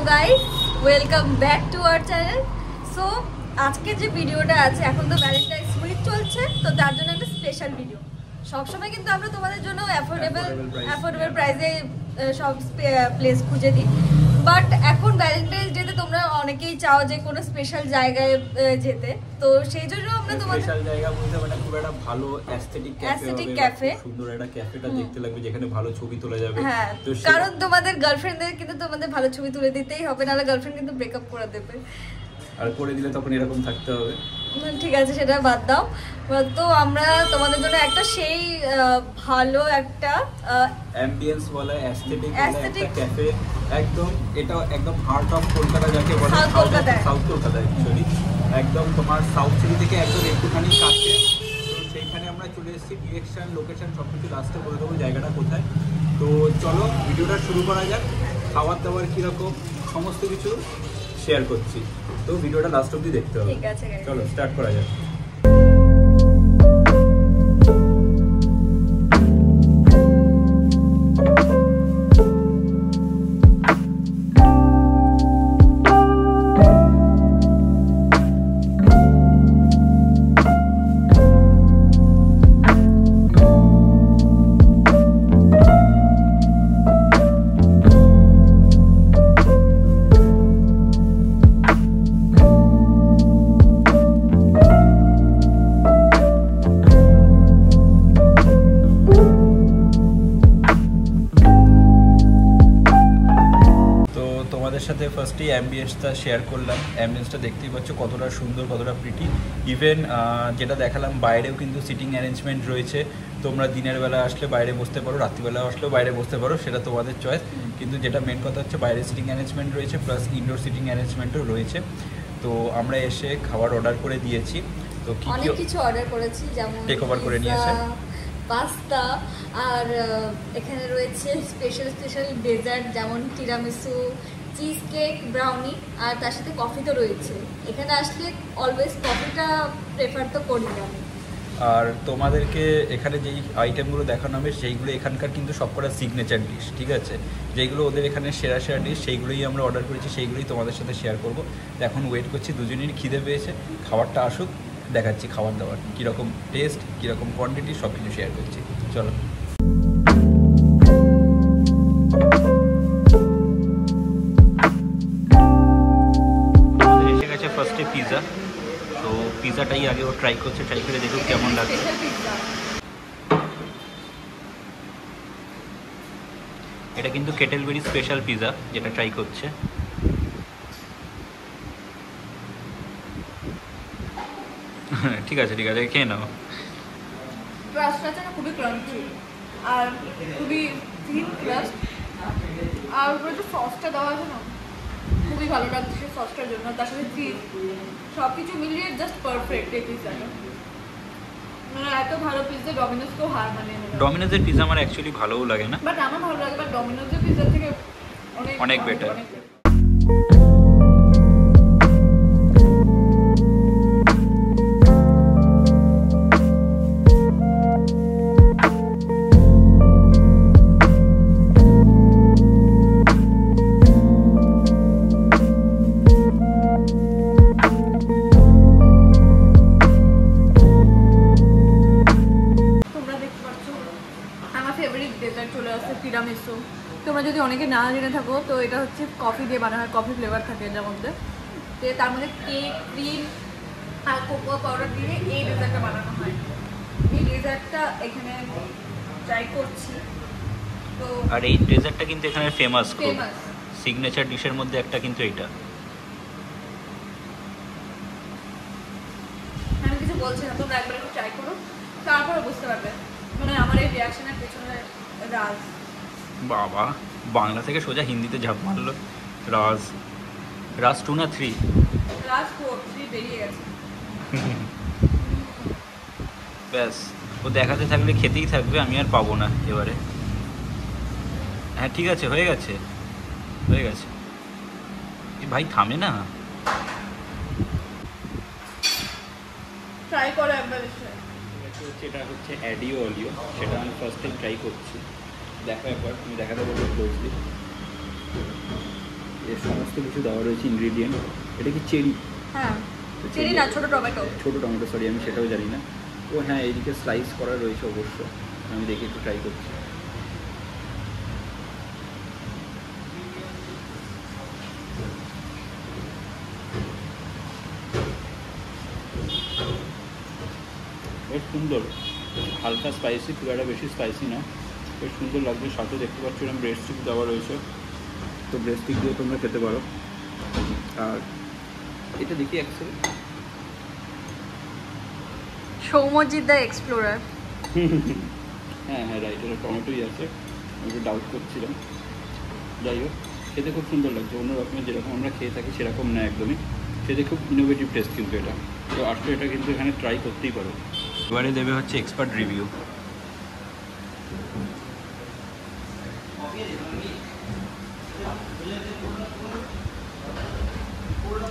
Guys, welcome back to our channel. So আজকে যে ভিডিওটা আছে, এখন তো ভ্যালেন্টাইন্স উইক চলছে, তো তার জন্য একটা স্পেশাল ভিডিও। সবসময় কিন্তু আমরা তোমাদের জন্য অ্যাফোর্ডেবল প্রাইসে সব প্লেস খুঁজে দিই, বাট এখন ভ্যালেন্টাইন্স ডেতে তোমরা অনেকেই চাও যে কোনো স্পেশাল জায়গায় যেতে, তো সেই জন্য আমরা তোমাদের স্পেশাল জায়গা বলতে মানে খুব একটা ভালো অ্যাস্থেটিক ক্যাফে, সুন্দর একটা ক্যাফেটা দেখতে লাগবে যেখানে ভালো ছবি তোলা যাবে। হ্যাঁ, কারণ তোমাদের গার্লফ্রেন্ডদের কিন্তু তোমাদের ভালো ছবি তুলে দিতেই হবে, নাহলে গার্লফ্রেন্ড কিন্তু ব্রেকআপ করে দেবে, আর করে দিলে তখন এরকম থাকতে হবে। ঠিক আছে, সেটা বাদ দাও। তো আমরা তোমাদের জন্য একটা সেই ভালো একটা অ্যাম্বিয়েন্স বলা অ্যাস্থেটিক একটা ক্যাফে, একদম এটা একদম হার্ট অফ কলকাতা যাকে বলে, সাউথ কলকাতা অ্যাকচুয়ালি, একদম তোমার সাউথ সিটি থেকে একদম একটুখানি কাছে। তো সেইখানে আমরা চলে এসেছি, ডিরেকশন লোকেশন সব কিছু লাস্টে বলে দেবো জায়গাটা কোথায়। তো চলো ভিডিওটা শুরু করা যাক। খাবার দাবার কীরকম সমস্ত কিছু শেয়ার করছি, তো ভিডিওটা লাস্ট অবধি দেখতে হবে। ঠিক আছে, চলো স্টার্ট করা যাক। সাথে ফার্স্টেই অ্যাম্বিয়েন্সটা শেয়ার করলাম। অ্যাম্বিয়েন্সটা দেখতেই পাচ্ছ কতটা সুন্দর, কতটা প্রিটি। ইভেন যেটা দেখালাম বাইরেও কিন্তু সিটিং অ্যারেঞ্জমেন্ট রয়েছে। তোমরা দিনের বেলা আসলে বাইরে বসতে পারো, রাত্রিবেলা আসলেও বাইরে বসতে পারো, সেটা তোমাদের চয়েস। কিন্তু যেটা মেন কথা হচ্ছে বাইরে সিটিং অ্যারেঞ্জমেন্ট রয়েছে, প্লাস ইনডোর সিটিং অ্যারেঞ্জমেন্টও রয়েছে। তো আমরা এসে খাবার অর্ডার করে দিয়েছি। তো অনেক কিছু অর্ডার করেছি, যেমন টেক ওভার করে নিয়েছে, পাস্তা, আর এখানে রয়েছে স্পেশাল ডেজার্ট যেমন টিরামিসু, চিজ কেক, ব্রাউনি, আর তার সাথে কফি তো রয়েছে। এখানে আসলে অলওয়েজ কফিটা প্রেফার তো করি আমি। আর তোমাদেরকে এখানে যেই আইটেমগুলো দেখানো হবে সেইগুলো এখানকার কিন্তু সবকটা সিগনেচার ডিশ, ঠিক আছে? যেইগুলো ওদের এখানে সেরা ডিশ সেইগুলোই আমরা অর্ডার করেছি, সেইগুলোই তোমাদের সাথে শেয়ার করবো। এখন ওয়েট করছি, দুজনেরই খিদে পেয়েছে, খাবারটা আসুক, দেখাচ্ছি খাবার দাবার কীরকম টেস্ট, কীরকম কোয়ান্টিটি, সব কিছু শেয়ার করছি। চলো। এসে গেছে ফার্স্টে পিৎজা। তো পিৎজাটাই আগে ও ট্রাই করছে, ট্রাই করে দেখুক কেমন লাগে। এটা কিন্তু কেটেলবেরি স্পেশাল পিৎজা যেটা ট্রাই করছে। ঠিক আছে ঠিক আছে, খেয়ে নাও। ক্রাস্টটা না খুবই ক্রাঞ্চি আর খুবই থিন ক্রাস্ট, আর উপরে যে সসটা দেওয়া আছে না খুবই ভালো লাগছে সসটার জন্য, তার সাথে চিজ সব কিছু মিলিয়ে জাস্ট পারফেক্ট এই পিৎজাটা। মানে এত ভালো পিৎজা ডমিনোজকেও হার মানে। ডমিনোজের পিৎজা আমার অ্যাকচুয়ালি ভালোও লাগে না, বাট আমার ভালো লাগে, বাট ডমিনোজের পিৎজা থেকে অনেক বেটার। টিরামিসু। তোমরা যদি অনেকে না জেনে থাকো, তো এটা হচ্ছে কফি দিয়ে বানানো হয়, কফি ফ্লেভার থাকে এটার মধ্যে। তো তার মধ্যে কেক, ক্রিম আর কোকোয়া পাউডার দিয়ে এই ডেজার্টটা বানানো হয়। এই ডেজার্টটা এখানে ট্রাই করছি। তো আর এই ডেজার্টটা কিন্তু এখানে ফেমাস, খুব সিগনেচার ডিশের মধ্যে একটা কিন্তু এইটা। আমি কিছু বলছি না, তোমরা একবার একটু ট্রাই করো, তারপরে বুঝতে পারবে মানে আমার এই রিয়াকশনের পেছনে রাজ। বাবা, বাংলা থেকে সোজা হিন্দিতে ঝাঁপ মারলো। রাজ 2 না 3? রাজ 4 বেরিয়ে গেছে। ব্যাস, ও দেখাতে থাকলে খেতেই থাকবে, আমি আর পাবো না এবারে। হ্যাঁ ঠিক আছে, হয়ে গেছে হয়ে গেছে। ভাই থামে না। ট্রাই করো একবার। এটা হচ্ছে অ্যাডিও অলিও, সেটা আমি ফার্স্ট টাইম ট্রাই করছি। দেখো একবার, তুমি দেখাতে বলবো ক্লোজলি। এর সমস্ত কিছু দেওয়া রয়েছে ইনগ্রিডিয়েন্ট। এটা কি চেরি? হ্যাঁ চেরি না, ছোট টমেটো। ছোট টমেটো, সরি আমি সেটাও জানি না। ও হ্যাঁ, এইদিকে স্লাইস করা রয়েছে অবশ্য, আমি দেখি একটু ট্রাই করছি। বেশ সুন্দর, হালকা স্পাইসি, খুব একটা বেশি স্পাইসি না, বেশ সুন্দর লাগবে। সাথে দেখতে পাচ্ছ এরকম ব্রেড স্টিক দেওয়া রয়েছে, তো ব্রেড স্টিক দিয়ে তোমরা খেতে পারো। আর এটা দেখি অ্যাকচুয়ালি সৌম্যজিৎ দা এক্সপ্লোরার। হ্যাঁ হ্যাঁ রাইট, এটা টমেটোই আছে, আমি একটু ডাউট করছিলাম। যাই হোক, খেতে খুব সুন্দর লাগছে, অন্য রকমের যেরকম আমরা খেয়ে থাকি সেরকম না একদমই, খেতে খুব ইনোভেটিভ টেস্ট কিন্তু এটা। তো আসলে এটা কিন্তু এখানে ট্রাই করতেই পারো। এবারে দেবে হচ্ছে এক্সপার্ট রিভিউ।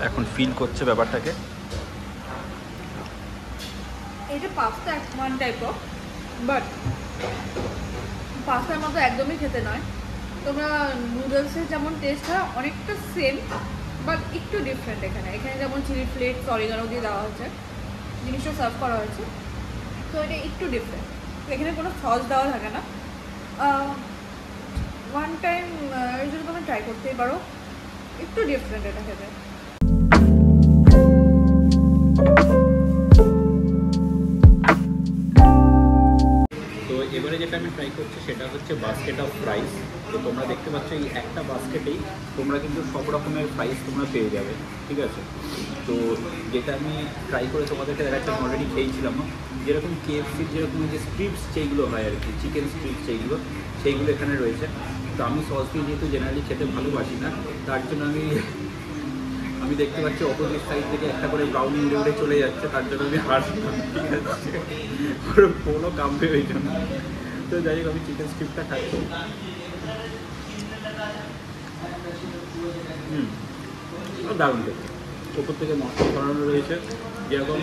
এখন ফিল করছে ব্যাপারটাকে। এটা pasta one type of, but পাস্তার মতো একদমই খেতে নয়। তোমরা নুডলসের যেমন টেস্ট হয় অনেকটা সেম, বাট একটু ডিফারেন্ট। এখানে যেমন চিলি ফ্লেক্স অরিগানো দিয়ে দেওয়া হচ্ছে, জিনিসটা সার্ভ করা হয়েছে, তো এটা একটু ডিফারেন্ট। এখানে কোনো সস দেওয়া থাকে না। ওয়ান টাইম এই জন্য তোমরা ট্রাই করতেই পারো, একটু ডিফারেন্ট এটা খেতে। এবারে যেটা আমি ট্রাই করছি সেটা হচ্ছে বাস্কেট অফ ফ্রাইস। তো তোমরা দেখতে পাচ্ছ এই একটা বাস্কেটেই তোমরা কিন্তু সব রকমের ফ্রাইস তোমরা পেয়ে যাবে, ঠিক আছে। তো যেটা আমি ট্রাই করে তোমাদেরকে দেখাচ্ছি, আমি অলরেডি খেয়েছিলাম, যেরকম KFCর যেরকম যে স্ট্রিপস যেইগুলো হয় আর কি, চিকেন স্ট্রিপস সেইগুলো এখানে রয়েছে। তো আমি সস দিয়ে যেহেতু জেনারেলি খেতে ভালোবাসি না, তার জন্য আমি দেখতে পাচ্ছি অপোজিট সাইড থেকে একটা করে ব্রাউনি উড়ে উড়ে চলে যাচ্ছে, তার জন্য আমি হাসলাম, ঠিক আছে, কোনো কামবে ওই জন্য। তো যাই হোক, আমি চিকেন স্ট্রিপটা খাচ্ছি। দারুণ খেতে, ওপর থেকে মশলা ছড়ানো রয়েছে, যেরকম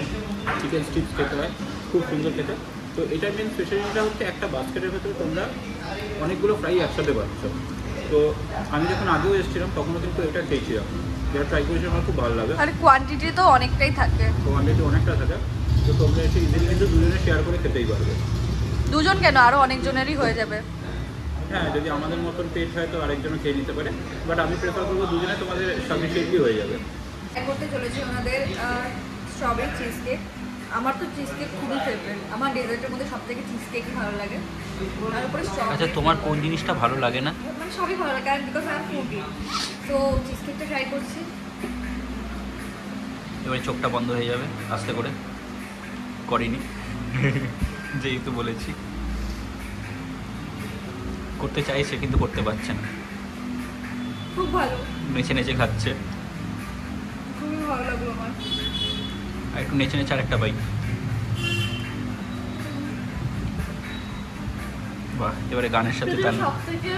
চিকেন স্ট্রিপস খেতে হয়, খুব সুন্দর খেতে। তো এটার মেন স্পেশালিটিটা হচ্ছে একটা বাস্কেটের ভেতরে তোমরা অনেকগুলো ফ্রাই একসাথে পাচ্ছ। তো আমি যখন আগেও এসেছিলাম তখনও কিন্তু এটা খেয়েছিলাম, যেটা ট্রাই করেছি, আমার খুব ভালো লাগে। আর কোয়ান্টিটি তো অনেকটাই থাকে, অনেকটা থাকে। তো তোমরা এসে ইজিলি কিন্তু দুজনে শেয়ার করে খেতেই পারবে। দুজন কেন, আরও অনেকজনেরই হয়ে যাবে। হ্যাঁ, যদি আমাদের মতন পেট হয় তো আরেকজনও খেয়ে নিতে পারে, বাট আমি প্রেফার করবো দুজনে, তোমাদের সাফিসিয়েন্টলি হয়ে যাবে। করতে চলেছি ওনাদের স্ট্রবেরি চিজ কেক। আমার তো চিজ কেক খুবই ফেভারিট, আমার ডেজার্টের মধ্যে সব থেকে চিজ কেকই ভালো লাগে। তার উপরে আচ্ছা, তোমার কোন জিনিসটা ভালো লাগে না? মানে সবই ভালো লাগে, কারণ বিকজ আই এম ফুডি। তো চিজ কেকটা ট্রাই করছি। এবারে চোখটা বন্ধ হয়ে যাবে আস্তে করে, করিনি যেহেতু বলেছি। করতে চাইছে কিন্তু করতে পারছে না, খুব ভালো, নেচে নেচে খাচ্ছে। খুবই ভালো লাগলো আমার। আর একটু নেচে নেচে আর একটা পাই। বাহ, এবারে গানের সাথে তাল। সব থেকে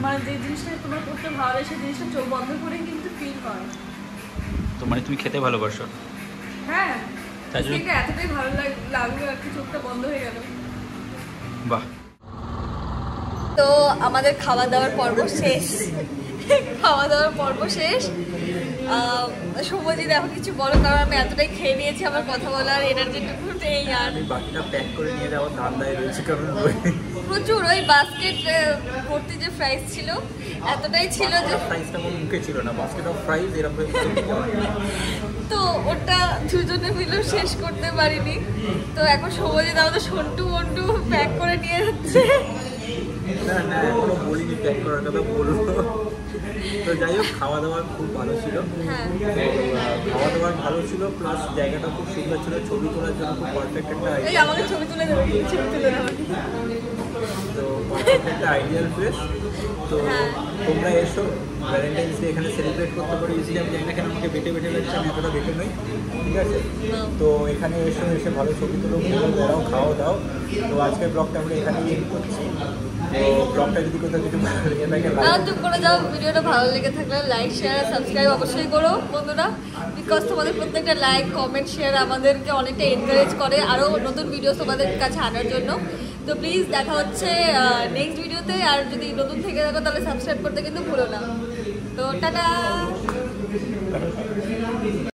মানে যে জিনিসটা তোমার করতে ভালো লাগে, সেই জিনিসটা চোখ বন্ধ করে কিন্তু ফিল হয়। তো মানে তুমি খেতে ভালোবাসো? হ্যাঁ, তাই জন্য এতটাই ভালো লাগলো আর কি, চোখটা বন্ধ হয়ে গেল। বাহ। তো আমাদের খাওয়া দাওয়ার পর্ব শেষ। শুভজিৎ এখন কিছু বলো, কারণ আমি এতটাই খেয়ে নিয়েছি, আমার কথা বলার এনার্জিটুকু নেই আর। বাকিটা প্যাক করে নিয়ে যাওয়ার ধান্দায় রয়েছে, কারণ প্রচুর ওই বাস্কেট ভর্তি যে ফ্রাইস ছিল, এতটাই ছিল যে ফ্রাইসটা আমার মুখে ছিল না, বাস্কেট অফ ফ্রাইস এরকম। তো ওটা দুজনে মিলেও শেষ করতে পারিনি। তো এখন শুভজিৎ আমাদের সন্টু মন্টু প্যাক করে নিয়ে যাচ্ছে। না এখনো বলিনি প্যাক করার কথা, বলবো। তো যাই হোক, খাওয়া দাওয়া খুব ভালো ছিল। খাওয়া দাওয়া ভালো ছিল, প্লাস জায়গাটা খুব সুন্দর ছিল, ছবি তোলার জন্য খুব পারফেক্ট একটা আইডিয়া। আমাকে ছবি তুলে দেবে, ছবি তুলে দেবে। তো পারফেক্ট একটা আইডিয়াল প্লেস। তো তোমরা এসো, ভ্যালেন্টাইন্স ডে এখানে সেলিব্রেট করতে পারো ইজিলি। আমি জানি না কেন আমাকে বেটে লাগছে, আমি এতটা বেটে নই, ঠিক আছে। তো এখানে এসে ভালো ছবি তুলো, ঘুরে বেড়াও, খাওয়া দাও। তো আজকের ব্লগটা আমরা এখানেই এন্ড করছি। তো ব্লগটা যদি কোথাও কিছু ভালো লেগে থাকে, চুপ করে যাও। ভিডিওটা ভালো লেগে থাকলে লাইক শেয়ার সাবস্ক্রাইব অবশ্যই করো বন্ধুরা, বিকজ তোমাদের প্রত্যেকটা লাইক কমেন্ট শেয়ার আমাদেরকে অনেকটা এনকারেজ করে আরও নতুন ভিডিও তোমাদের কাছে আনার জন্য। তো প্লিজ দেখা হচ্ছে নেক্সট ভিডিওতে। আর যদি নতুন থেকে থাকো তাহলে সাবস্ক্রাইব করতে কিন্তু ভুলো না। তো টাটা।